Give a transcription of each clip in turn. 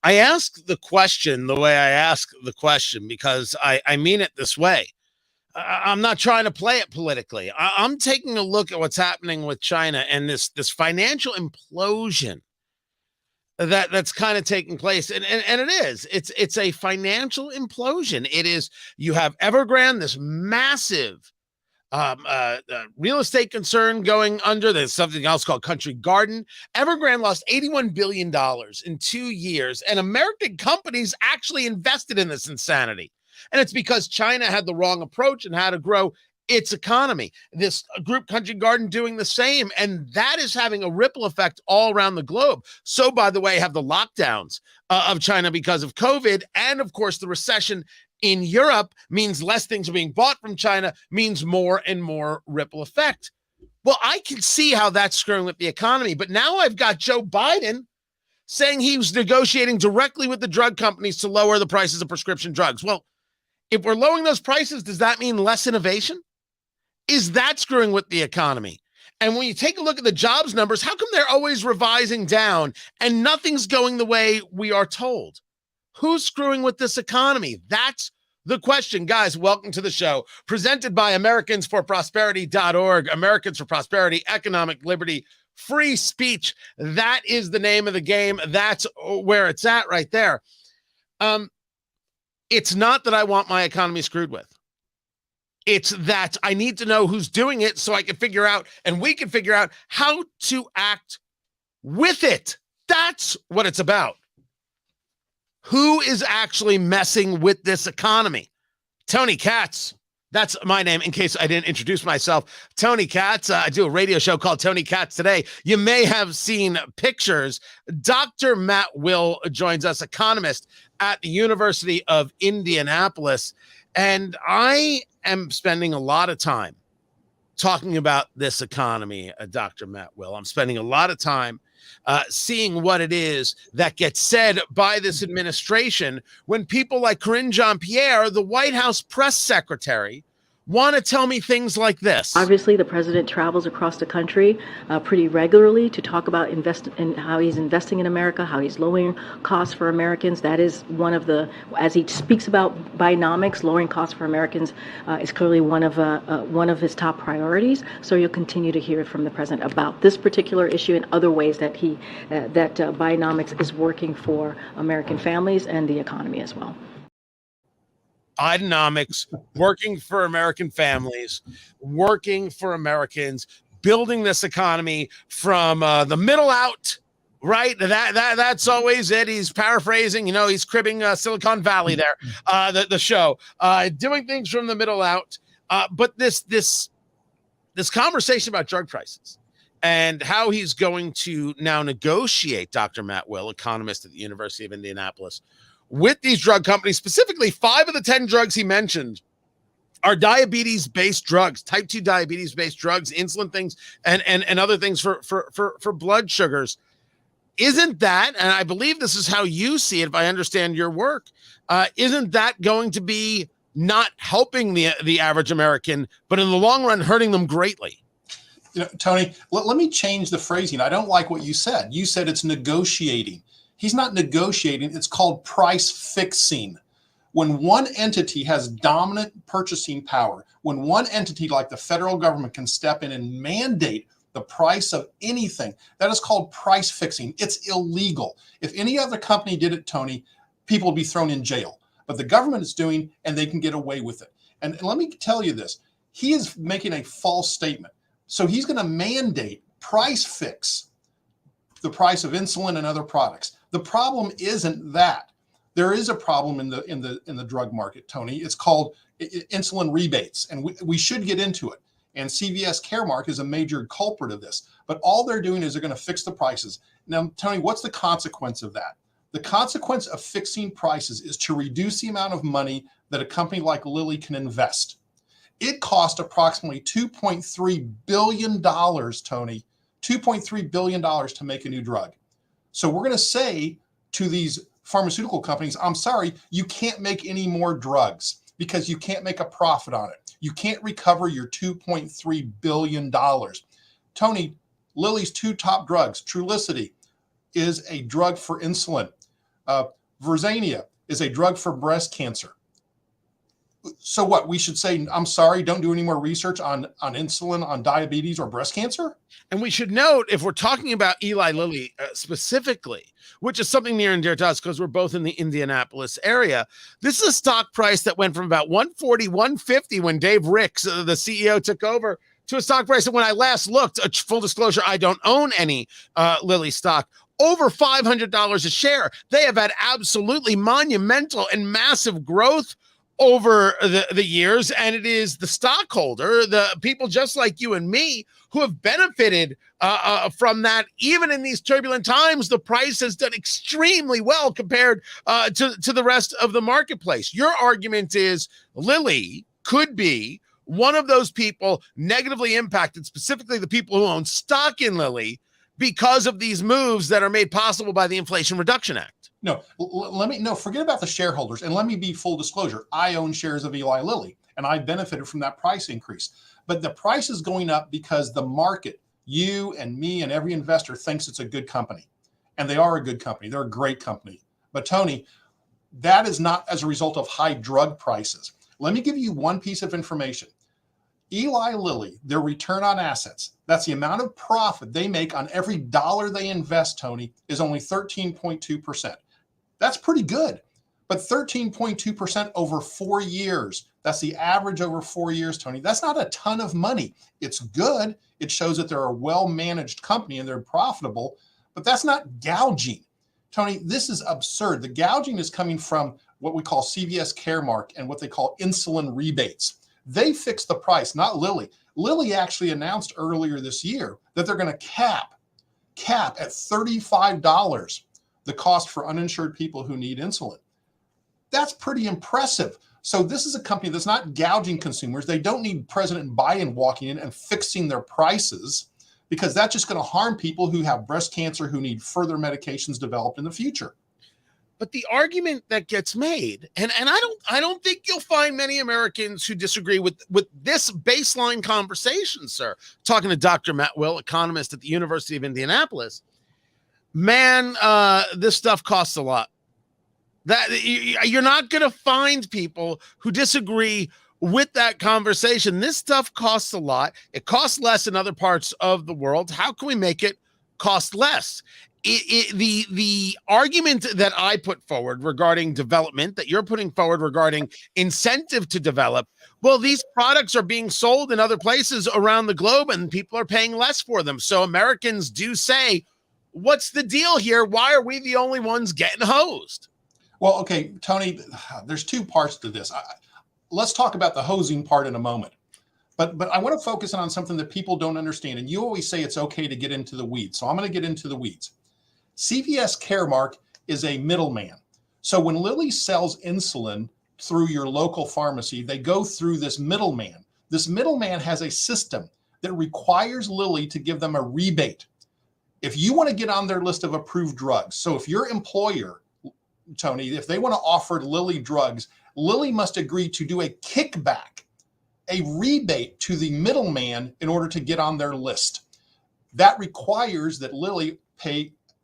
I ask the question the way I ask the question because I mean it this way. I'm not trying to play it politically. I'm taking a look at what's happening with China and this financial implosion that's kind of taking place, and it is. It's a financial implosion. It is. You have Evergrande, this massive real estate concern going under. There's something else called Country Garden. Evergrande lost $81 billion in 2 years, and American companies actually invested in this insanity. And it's because China had the wrong approach and how to grow its economy. This group Country Garden doing the same, and that is having a ripple effect all around the globe. So, by the way, have the lockdowns of China because of COVID, and of course the recession in Europe means less things are being bought from China, means more and more ripple effect. Well, I can see how that's screwing with the economy, but now I've got Joe Biden saying he was negotiating directly with the drug companies to lower the prices of prescription drugs. Well, if we're lowering those prices, does that mean less innovation? Is that screwing with the economy? And when you take a look at the jobs numbers, how come they're always revising down and nothing's going the way we are told? Who's screwing with this economy? That's the question. Guys, welcome to the show. Presented by AmericansForProsperity.org. Americans for Prosperity, Economic Liberty, Free Speech. That is the name of the game. That's where it's at right there. It's not that I want my economy screwed with. It's that I need to know who's doing it so I can figure out, and we can figure out how to act with it. That's what it's about. Who is actually messing with this economy? Tony Katz. That's my name, in case I didn't introduce myself. Tony Katz. I do a radio show called Tony Katz Today. You may have seen pictures. Dr. Matt Will joins us, economist at the University of Indianapolis. And I am spending a lot of time talking about this economy, Dr. Matt Will. I'm spending a lot of time seeing what it is that gets said by this administration when people like Karine Jean-Pierre, the White House press secretary, want to tell me things like this. Obviously, the president travels across the country pretty regularly to talk about how he's investing in America, how he's lowering costs for Americans. That is one of the, as he speaks about Bidenomics, lowering costs for Americans is clearly one of his top priorities. So you'll continue to hear from the president about this particular issue and other ways that Bidenomics is working for American families and the economy as well. Bidenomics, working for American families, working for Americans, building this economy from the middle out, right? That's always it. He's paraphrasing, he's cribbing Silicon Valley there, the show, doing things from the middle out. But this conversation about drug prices and how he's going to now negotiate, Dr. Matt Will, economist at the University of Indianapolis, with these drug companies, specifically 5 of the 10 drugs he mentioned are diabetes-based drugs, type 2 diabetes-based drugs, insulin things, and other things for blood sugars. Isn't that, and I believe this is how you see it if I understand your work, isn't that going to be not helping the average American, but in the long run hurting them greatly? Tony, let me change the phrasing. I don't like what you said. You said it's negotiating. He's not negotiating. It's called price fixing. When one entity has dominant purchasing power, when one entity like the federal government can step in and mandate the price of anything, that is called price fixing. It's illegal. If any other company did it, Tony, people would be thrown in jail. But the government is doing, and they can get away with it. And let me tell you this. He is making a false statement. So he's going to mandate price fix the price of insulin and other products. The problem isn't that. There is a problem in the drug market, Tony. It's called insulin rebates, and we should get into it. And CVS Caremark is a major culprit of this. But all they're doing is they're going to fix the prices. Now, Tony, what's the consequence of that? The consequence of fixing prices is to reduce the amount of money that a company like Lilly can invest. It cost approximately $2.3 billion, Tony, $2.3 billion to make a new drug. So we're going to say to these pharmaceutical companies, I'm sorry, you can't make any more drugs because you can't make a profit on it. You can't recover your $2.3 billion. Tony, Lilly's 2 top drugs, Trulicity, is a drug for insulin. Verzania is a drug for breast cancer. So what? We should say, I'm sorry, don't do any more research on insulin, on diabetes, or breast cancer? And we should note, if we're talking about Eli Lilly specifically, which is something near and dear to us because we're both in the Indianapolis area, this is a stock price that went from about 140, 150 when Dave Ricks, the CEO, took over, to a stock price that when I last looked, full disclosure, I don't own any Lilly stock, over $500 a share. They have had absolutely monumental and massive growth over the years, and it is the stockholder, the people just like you and me, who have benefited from that. Even in these turbulent times, the price has done extremely well compared to the rest of the marketplace. Your argument is Lilly could be one of those people negatively impacted, specifically the people who own stock in Lilly, because of these moves that are made possible by the Inflation Reduction Act. No, forget about the shareholders. And let me be full disclosure. I own shares of Eli Lilly, and I benefited from that price increase. But the price is going up because the market, you and me and every investor, thinks it's a good company. And they are a good company. They're a great company. But Tony, that is not as a result of high drug prices. Let me give you one piece of information. Eli Lilly, their return on assets, that's the amount of profit they make on every dollar they invest, Tony, is only 13.2%. That's pretty good. But 13.2% over 4 years, that's the average over 4 years, Tony. That's not a ton of money. It's good. It shows that they're a well-managed company and they're profitable, but that's not gouging. Tony, this is absurd. The gouging is coming from what we call CVS Caremark and what they call insulin rebates. They fixed the price, not Lilly. Lilly actually announced earlier this year that they're going to cap at $35 the cost for uninsured people who need insulin. That's pretty impressive. So this is a company that's not gouging consumers. They don't need President Biden walking in and fixing their prices, because that's just going to harm people who have breast cancer, who need further medications developed in the future. But the argument that gets made, and I don't think you'll find many Americans who disagree with this baseline conversation, sir. Talking to Dr. Matt Will, economist at the University of Indianapolis, man, this stuff costs a lot. That you're not going to find people who disagree with that conversation. This stuff costs a lot. It costs less in other parts of the world. How can we make it cost less? The argument that I put forward regarding development, that you're putting forward regarding incentive to develop, well, these products are being sold in other places around the globe and people are paying less for them. So Americans do say, what's the deal here? Why are we the only ones getting hosed? Well, okay, Tony, there's two parts to this. Let's talk about the hosing part in a moment. But I want to focus on something that people don't understand. And you always say it's okay to get into the weeds. So I'm going to get into the weeds. CVS Caremark is a middleman. So when Lilly sells insulin through your local pharmacy, they go through this middleman. This middleman has a system that requires Lilly to give them a rebate. If you want to get on their list of approved drugs, so if your employer, Tony, if they want to offer Lilly drugs, Lilly must agree to do a kickback, a rebate to the middleman in order to get on their list. That requires that Lilly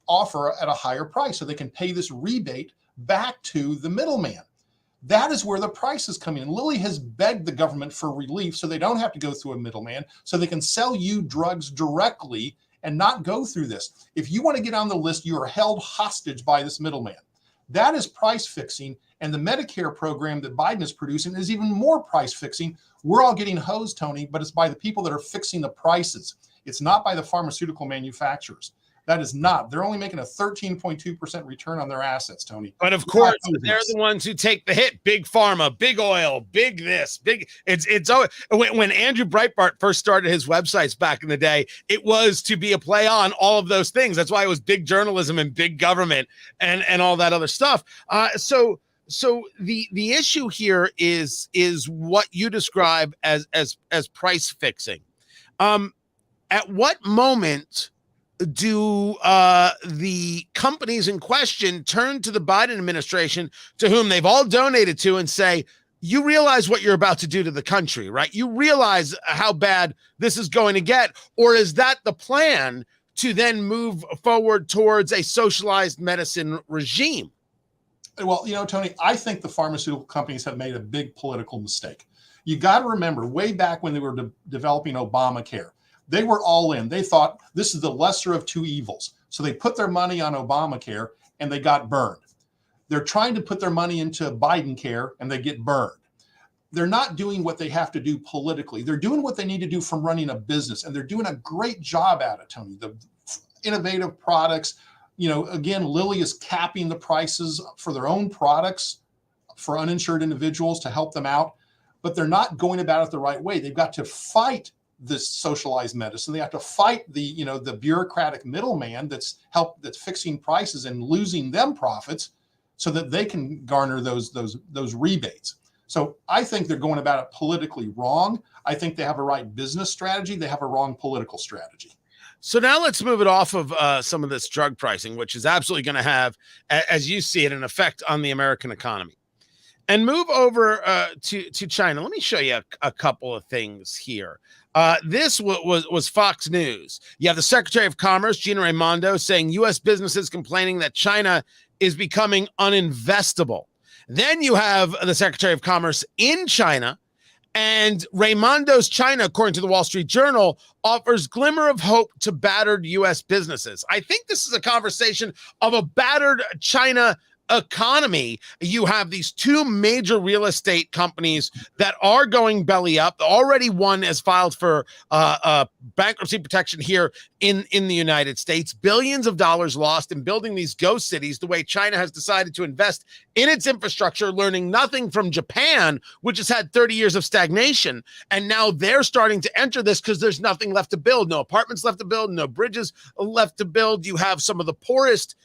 offer at a higher price so they can pay this rebate back to the middleman. That is where the price is coming in. Lilly has begged the government for relief so they don't have to go through a middleman, so they can sell you drugs directly and not go through this. If you want to get on the list, you are held hostage by this middleman. That is price fixing, and the Medicare program that Biden is producing is even more price fixing. We're all getting hosed, Tony, but it's by the people that are fixing the prices. It's not by the pharmaceutical manufacturers. That is not. They're only making a 13.2% return on their assets, Tony. But of course, they're the ones who take the hit. Big pharma, big oil, big this, big. It's when Andrew Breitbart first started his websites back in the day, it was to be a play on all of those things. That's why it was big journalism and big government and all that other stuff. So the issue here is what you describe as price fixing. At what moment do the companies in question turn to the Biden administration, to whom they've all donated to, and say, you realize what you're about to do to the country, right? You realize how bad this is going to get? Or is that the plan to then move forward towards a socialized medicine regime? Well, Tony, I think the pharmaceutical companies have made a big political mistake. You got to remember, way back when they were developing Obamacare, they were all in. They thought this is the lesser of two evils. So they put their money on Obamacare and they got burned. They're trying to put their money into Biden care and they get burned. They're not doing what they have to do politically. They're doing what they need to do from running a business. And they're doing a great job at it, Tony. The innovative products, again, Lilly is capping the prices for their own products for uninsured individuals to help them out, but they're not going about it the right way. They've got to fight this socialized medicine. They have to fight the bureaucratic middleman that's fixing prices and losing them profits so that they can garner those rebates. So I think they're going about it politically wrong. I think they have a right business strategy. They have a wrong political strategy. So now let's move it off of some of this drug pricing, which is absolutely going to have, as you see it, an effect on the American economy, and move over to China. Let me show you a couple of things here. This was Fox News. You have the Secretary of Commerce, Gina Raimondo, saying U.S. businesses complaining that China is becoming uninvestable. Then you have the Secretary of Commerce in China, and Raimondo's China, according to the Wall Street Journal, offers glimmer of hope to battered U.S. businesses. I think this is a conversation of a battered China economy. You have these two major real estate companies that are going belly up. Already one has filed for bankruptcy protection here in the United States. Billions of dollars lost in building these ghost cities the way China has decided to invest in its infrastructure, learning nothing from Japan, which has had 30 years of stagnation. And now they're starting to enter this because there's nothing left to build. No apartments left to build, no bridges left to build. You have some of the poorest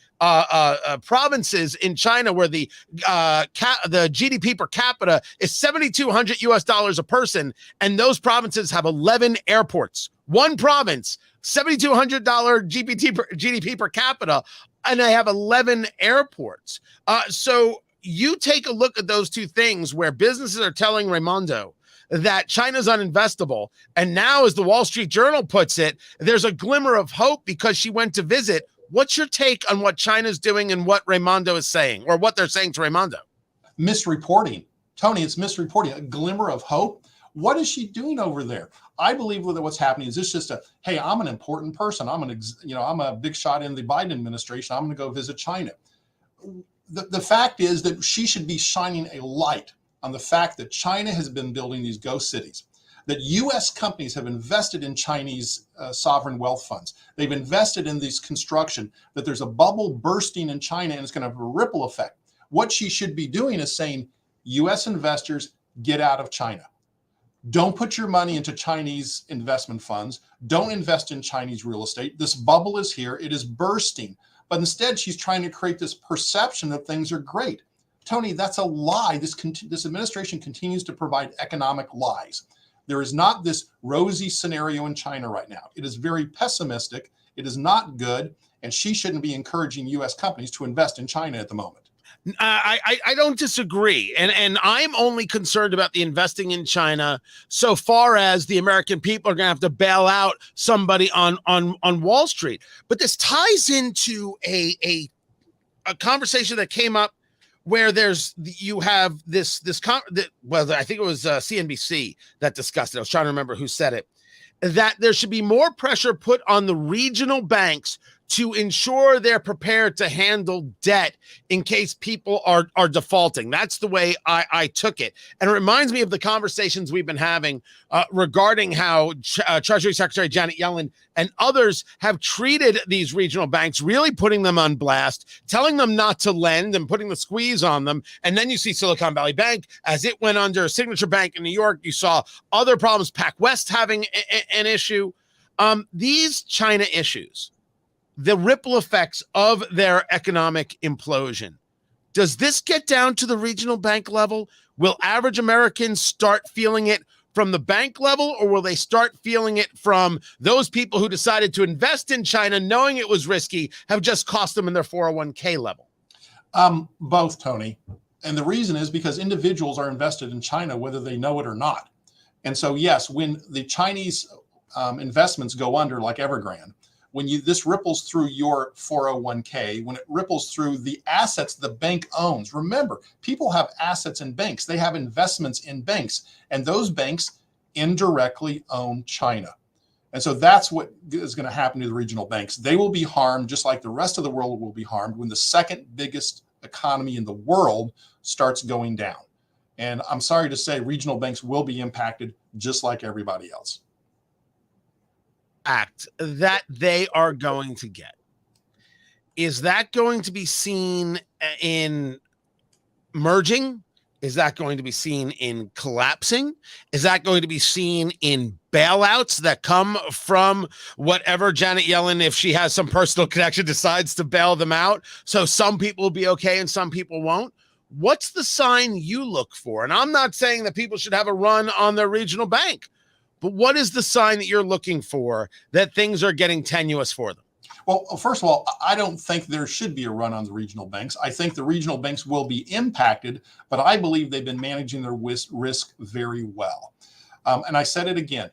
provinces in China where the GDP per capita is $7,200 US a person, and those provinces have 11 airports. One province, $7,200 GDP per capita, and they have 11 airports. So you take a look at those two things where businesses are telling Raimondo that China's uninvestable, and now, as the Wall Street Journal puts it, there's a glimmer of hope because she went to visit. What's your take on what China's doing and what Raimondo is saying, or what they're saying to Raimondo? Misreporting. Tony, it's misreporting. A glimmer of hope. What is she doing over there? I believe that what's happening is this just hey, I'm an important person. I'm a big shot in the Biden administration. I'm going to go visit China. The fact is that she should be shining a light on the fact that China has been building these ghost cities, that U.S. companies have invested in Chinese sovereign wealth funds. They've invested in this construction, that there's a bubble bursting in China and it's going to have a ripple effect. What she should be doing is saying, U.S. investors, get out of China. Don't put your money into Chinese investment funds. Don't invest in Chinese real estate. This bubble is here. It is bursting. But instead, she's trying to create this perception that things are great. Tony, that's a lie. This administration continues to provide economic lies. There is not this rosy scenario in China right now. It is very pessimistic. It is not good. And she shouldn't be encouraging U.S. companies to invest in China at the moment. I don't disagree. And I'm only concerned about the investing in China so far as the American people are going to have to bail out somebody on Wall Street. But this ties into a conversation that came up where you have I think it was CNBC that discussed it. I was trying to remember who said it, that there should be more pressure put on the regional banks to ensure they're prepared to handle debt in case people are defaulting. That's the way I took it. And it reminds me of the conversations we've been having regarding how Treasury Secretary Janet Yellen and others have treated these regional banks, really putting them on blast, telling them not to lend and putting the squeeze on them. And then you see Silicon Valley Bank, as it went under, Signature Bank in New York, you saw other problems, PacWest having an issue. These China issues, the ripple effects of their economic implosion. Does this get down to the regional bank level? Will average Americans start feeling it from the bank level, or will they start feeling it from those people who decided to invest in China knowing it was risky, have just cost them in their 401k level? Both, Tony. And the reason is because individuals are invested in China, whether they know it or not. And so, yes, when the Chinese investments go under, like Evergrande, when this ripples through your 401k, when it ripples through the assets the bank owns. Remember, people have assets in banks. They have investments in banks, and those banks indirectly own China. And so that's what is going to happen to the regional banks. They will be harmed just like the rest of the world will be harmed when the second biggest economy in the world starts going down. And I'm sorry to say, regional banks will be impacted just like everybody else. Act that they are going to get. Is that going to be seen in merging? Is that going to be seen in collapsing? Is that going to be seen in bailouts that come from whatever Janet Yellen, if she has some personal connection, decides to bail them out? So some people will be okay and some people won't. What's the sign you look for? And I'm not saying that people should have a run on their regional bank, but what is the sign that you're looking for that things are getting tenuous for them? Well, first of all, I don't think there should be a run on the regional banks. I think the regional banks will be impacted, but I believe they've been managing their risk very well. And I said it again,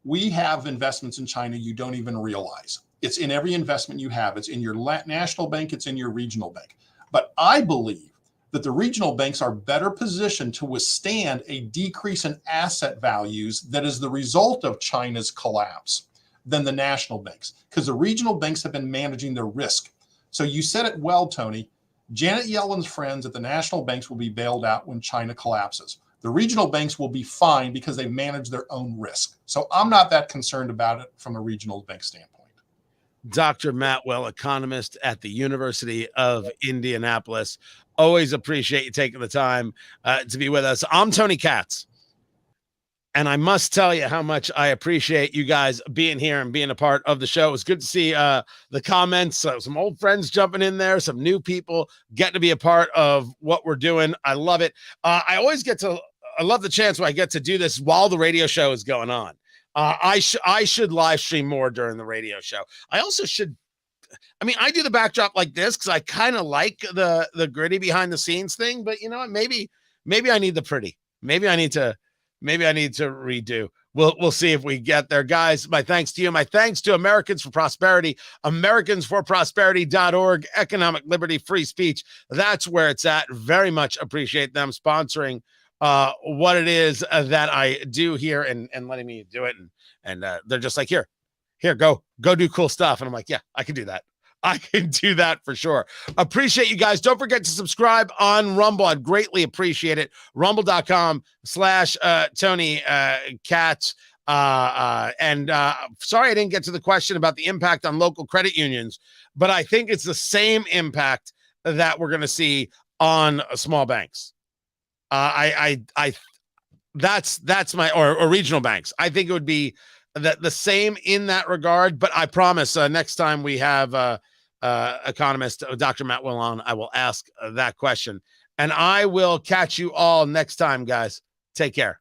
we have investments in China you don't even realize. It's in every investment you have. It's in your national bank. It's in your regional bank. But I believe that the regional banks are better positioned to withstand a decrease in asset values that is the result of China's collapse than the national banks, because the regional banks have been managing their risk. So you said it well, Tony. Janet Yellen's friends at the national banks will be bailed out when China collapses. The regional banks will be fine because they manage their own risk. So I'm not that concerned about it from a regional bank standpoint. Dr. Matt Well, economist at the University of Indianapolis. Always appreciate you taking the time to be with us. I'm Tony Katz. And I must tell you how much I appreciate you guys being here and being a part of the show. It was good to see the comments, some old friends jumping in there, some new people getting to be a part of what we're doing. I love it. I love the chance where I get to do this while the radio show is going on. I should live stream more during the radio show. I also should. I mean, I do the backdrop like this because I kind of like the gritty behind the scenes thing. But you know what? Maybe I need the pretty. Maybe I need to redo. We'll see if we get there, guys. My thanks to you. My thanks to Americans for Prosperity, AmericansForProsperity.org, economic liberty, free speech. That's where it's at. Very much appreciate them sponsoring what it is that I do here and letting me do it. And they're just like, here, go do cool stuff. And I'm like, yeah, I can do that. I can do that for sure. Appreciate you guys. Don't forget to subscribe on Rumble. I'd greatly appreciate it. Rumble.com/Tony Katz. Sorry I didn't get to the question about the impact on local credit unions, but I think it's the same impact that we're going to see on small banks. That's my or regional banks. I think it would be the same in that regard, but I promise next time we have economist Dr. Matt Will on, I will ask that question. And I will catch you all next time, guys. Take care.